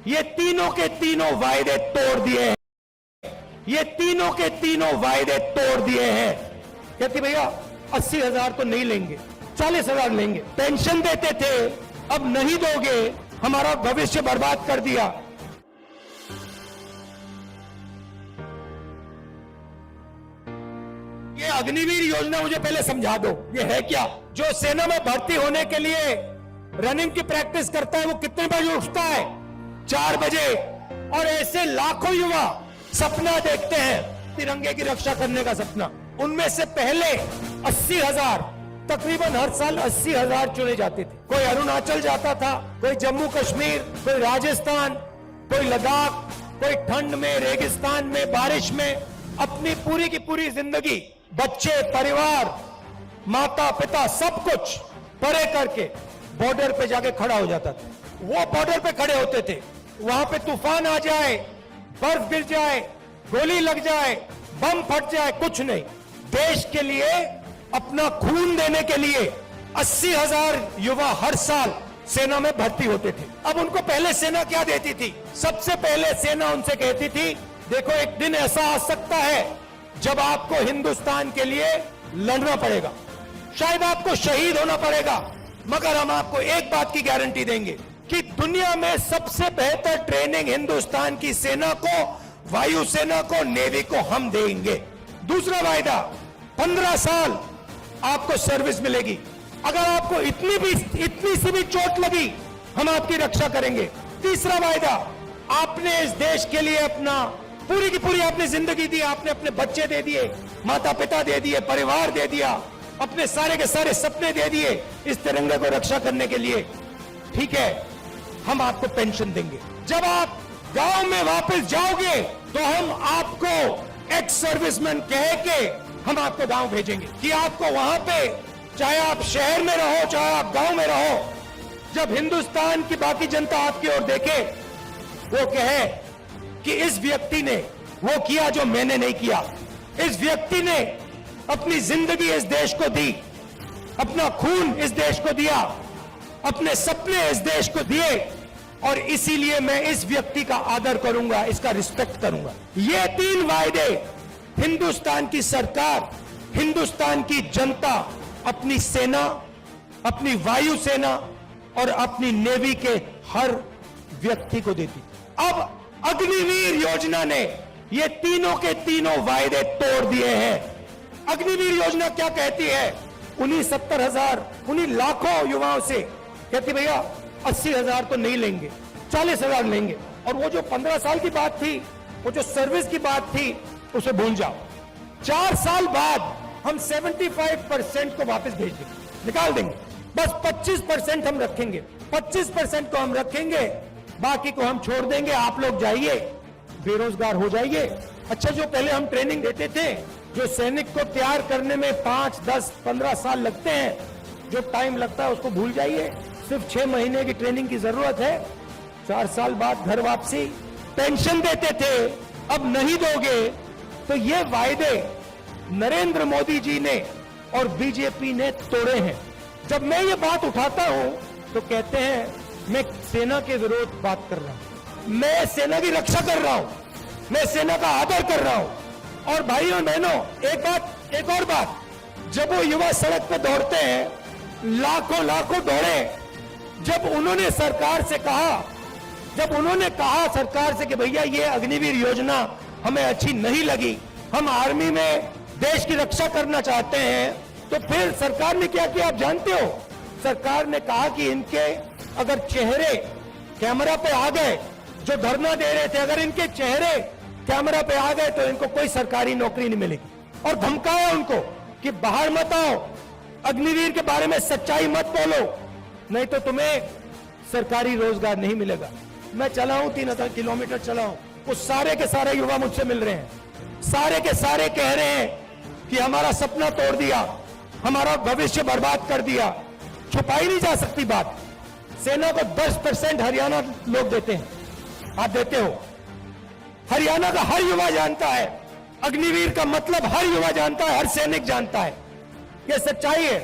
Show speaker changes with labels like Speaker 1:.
Speaker 1: ये तीनों के तीनों वायदे तोड़ दिए हैं। ये तीनों के तीनों वायदे तोड़ दिए हैं। कहती भैया 80,000 तो नहीं लेंगे, 40,000 लेंगे। पेंशन देते थे, अब नहीं दोगे, हमारा भविष्य बर्बाद कर दिया। ये अग्निवीर योजना मुझे पहले समझा दो, ये है क्या? जो सेना में भर्ती होने के लिए रनिंग की प्रैक्टिस करता है वो कितने बजे उठता है? 4 बजे। और ऐसे लाखों युवा सपना देखते हैं तिरंगे की रक्षा करने का सपना। उनमें से पहले 80,000, तकरीबन हर साल 80,000 चुने जाते थे। कोई अरुणाचल जाता था, कोई जम्मू कश्मीर, कोई राजस्थान, कोई लद्दाख, कोई ठंड में, रेगिस्तान में, बारिश में अपनी पूरी की पूरी जिंदगी बच्चे, परिवार, माता पिता सब कुछ परे करके बॉर्डर पे जाके खड़ा हो जाता था। वो बॉर्डर पे खड़े होते थे, वहां पे तूफान आ जाए, बर्फ गिर जाए, गोली लग जाए, बम फट जाए, कुछ नहीं, देश के लिए अपना खून देने के लिए 80,000 युवा हर साल सेना में भर्ती होते थे। अब उनको पहले सेना क्या देती थी? सबसे पहले सेना उनसे कहती थी, देखो एक दिन ऐसा आ सकता है जब आपको हिंदुस्तान के लिए लड़ना पड़ेगा, शायद आपको शहीद होना पड़ेगा, मगर हम आपको एक बात की गारंटी देंगे कि दुनिया में सबसे बेहतर ट्रेनिंग हिंदुस्तान की सेना को, वायुसेना को, नेवी को हम देंगे। दूसरा वायदा, 15 साल आपको सर्विस मिलेगी। अगर आपको इतनी सी भी चोट लगी, हम आपकी रक्षा करेंगे। तीसरा वायदा, आपने इस देश के लिए अपना पूरी की पूरी आपने जिंदगी दी, आपने अपने बच्चे दे दिए, माता पिता दे दिए, परिवार दे दिया, अपने सारे के सारे सपने दे दिए इस तिरंगे को रक्षा करने के लिए। ठीक है, हम आपको पेंशन देंगे। जब आप गांव में वापस जाओगे तो हम आपको एक्स सर्विसमैन कह के हम आपको गांव भेजेंगे कि आपको वहां पे, चाहे आप शहर में रहो, चाहे आप गांव में रहो, जब हिंदुस्तान की बाकी जनता आपकी ओर देखे, वो कहे कि इस व्यक्ति ने वो किया जो मैंने नहीं किया। इस व्यक्ति ने अपनी जिंदगी इस देश को दी, अपना खून इस देश को दिया, अपने सपने इस देश को दिए, और इसीलिए मैं इस व्यक्ति का आदर करूंगा, इसका रिस्पेक्ट करूंगा। ये 3 वायदे हिंदुस्तान की सरकार, हिंदुस्तान की जनता अपनी सेना, अपनी वायुसेना और अपनी नेवी के हर व्यक्ति को देती। अब अग्निवीर योजना ने ये तीनों के तीनों वायदे तोड़ दिए हैं। अग्निवीर योजना क्या कहती है? उन्हीं 70,000, उन्हीं लाखों युवाओं से कहती भैया 80,000 तो नहीं लेंगे, 40,000 लेंगे। और वो जो 15 साल की बात थी, वो जो सर्विस की बात थी, उसे भूल जाओ। 4 साल बाद हम 75% को वापस भेज देंगे, निकाल देंगे। बस 25% हम रखेंगे, 25% को हम रखेंगे, बाकी को हम छोड़ देंगे। आप लोग जाइए, बेरोजगार हो जाइए। अच्छा, जो पहले हम ट्रेनिंग देते थे, जो सैनिक को तैयार करने में 5, 10, 15 साल लगते हैं, जो टाइम लगता है उसको भूल जाइए। सिर्फ 6 महीने की ट्रेनिंग की जरूरत है। 4 साल बाद घर वापसी। पेंशन देते थे, अब नहीं दोगे। तो ये वायदे नरेंद्र मोदी जी ने और बीजेपी ने तोड़े हैं। जब मैं ये बात उठाता हूं तो कहते हैं मैं सेना के विरोध बात कर रहा हूं, मैं सेना की रक्षा कर रहा हूं, मैं सेना का आदर कर रहा हूं। और भाइयों बहनों, एक और बात, जब वो युवा सड़क पे दौड़ते हैं, लाखों दौड़े, जब उन्होंने सरकार से कहा सरकार से कि भैया ये अग्निवीर योजना हमें अच्छी नहीं लगी, हम आर्मी में देश की रक्षा करना चाहते हैं, तो फिर सरकार ने क्या किया आप जानते हो? सरकार ने कहा कि इनके अगर चेहरे कैमरा पे आ गए, जो धरना दे रहे थे, अगर इनके चेहरे कैमरा पे आ गए तो इनको कोई सरकारी नौकरी नहीं मिलेगी। और धमकाया उनको कि बाहर मत आओ, अग्निवीर के बारे में सच्चाई मत बोलो, नहीं तो तुम्हें सरकारी रोजगार नहीं मिलेगा। मैं चला हूं, 3,000 किलोमीटर चला हूं, वो सारे के सारे युवा मुझसे मिल रहे हैं, सारे के सारे कह रहे हैं कि हमारा सपना तोड़ दिया, हमारा भविष्य बर्बाद कर दिया। छुपाई नहीं जा सकती बात। सेना को 10% हरियाणा लोग देते हैं, आप देते हो। हरियाणा का हर युवा जानता है, अग्निवीर का मतलब हर युवा जानता है, हर सैनिक जानता है, यह सच्चाई है।